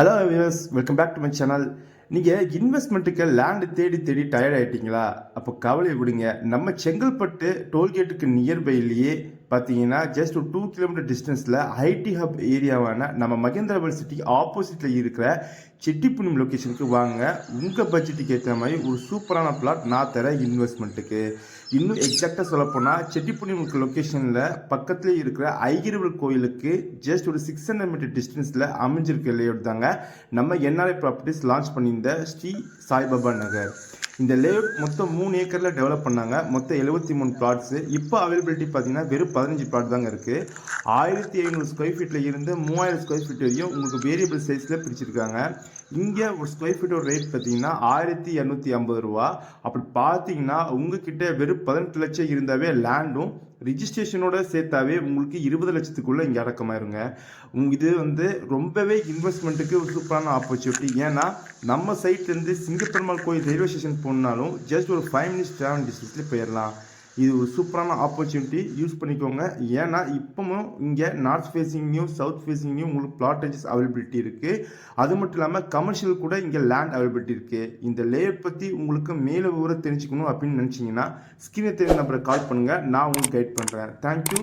Hello viewers, welcome back to my channel. நீங்கள் இன்வெஸ்ட்மெண்ட்டுக்கு land தேடி தேடி டயர்ட் ஆகிட்டீங்களா? அப்போ கவலை விடுங்க. நம்ம செங்கல்பட்டு டோல்கேட்டுக்கு நியர்பைலேயே பார்த்தீங்கன்னா ஜஸ்ட் ஒரு 2 கிலோமீட்டர் டிஸ்டன்ஸில் ஐடி ஹப் ஏரியாவான நம்ம மகேந்திரா சிட்டி ஆப்போசிட்டில் இருக்கிற செட்டிப்புணியம் லொக்கேஷனுக்கு வாங்க. உங்கள் பட்ஜெட்டுக்கு ஏற்ற மாதிரி ஒரு சூப்பரான பிளாட் நான் தரேன் இன்வெஸ்ட்மெண்ட்டுக்கு. இன்னும் எக்ஸாக்டாக சொல்லப்போனால் செட்டிப்புணியம் லொக்கேஷனில் பக்கத்துலேயே இருக்கிற ஐகிரவல் கோயிலுக்கு ஜஸ்ட் ஒரு 600 மீட்டர் டிஸ்டன்ஸில் அமைஞ்சிருக்க லேஅவுட் தாங்க நம்ம என்ஆர்ஐ ப்ராப்பர்ட்டிஸ் லான்ச் பண்ணியிருந்த ஸ்ரீ சாய்பாபா நகர். இந்த லேஅவுட் மொத்தம் 3 ஏக்கரில் டெவலப் பண்ணாங்க. மொத்தம் 73 பிளாட்ஸு. இப்போ அவைலபிலிட்டி பார்த்தீங்கன்னா வெறும் 15 பிளாட் தாங்க இருக்குது. 1500 ஸ்கொயர் ஃபீட்டில் இருந்து 3000 ஸ்கொயர் ஃபீட் வரையும் உங்களுக்கு வேரியபிள் சைஸில் பிரிச்சிருக்காங்க. இங்கே ஒரு ஸ்கொயர் ஃபீட்டோட ரேட் பார்த்தீங்கன்னா 1250 ரூபா. அப்படி பார்த்தீங்கன்னா உங்ககிட்ட வெறும் 18 லட்சம் இருந்தாவே லேண்டும் ரிஜிஸ்ட்ரேஷனோட சேர்த்தாவே உங்களுக்கு 20 லட்சத்துக்குள்ளே இங்கே அடக்கமாயிருங்க. இது ரொம்பவே இன்வெஸ்ட்மெண்ட்டுக்கு ஒரு சூப்பரான ஆப்பர்ச்சுனிட்டி. ஏன்னா நம்ம சைட்லேருந்து சிங்கப்பெருமாள் கோயில் ரயில்வே ஸ்டேஷன் போனாலும் ஜஸ்ட் ஒரு 5 மினிட்ஸ் ட்ராவல் டிஸ்டன்ஸ்லேயே போயிடலாம். இது ஒரு சூப்பரான ஆப்பர்ச்சுனிட்டி, யூஸ் பண்ணிக்கோங்க. ஏன்னா இப்போவும் இங்கே நார்த் ஃபேஸிங்லேயும் சவுத் ஃபேஸிங்லேயும் உங்களுக்கு பிளாட்டேஜஸ் அவைலபிலிட்டி இருக்குது. அது மட்டும் இல்லாமல் கமர்ஷியல் கூட இங்கே லேண்ட் அவைலபிலிட்டி இருக்குது. இந்த லேஅவுட் பற்றி உங்களுக்கு மேலே விவரம் தெரிஞ்சுக்கணும் அப்படின்னு நினச்சிங்கன்னா ஸ்க்ரீனை தெரிஞ்ச நம்பரை கால் பண்ணுங்கள். நான் உங்களுக்கு கைட் பண்ணுறேன். தேங்க்யூ.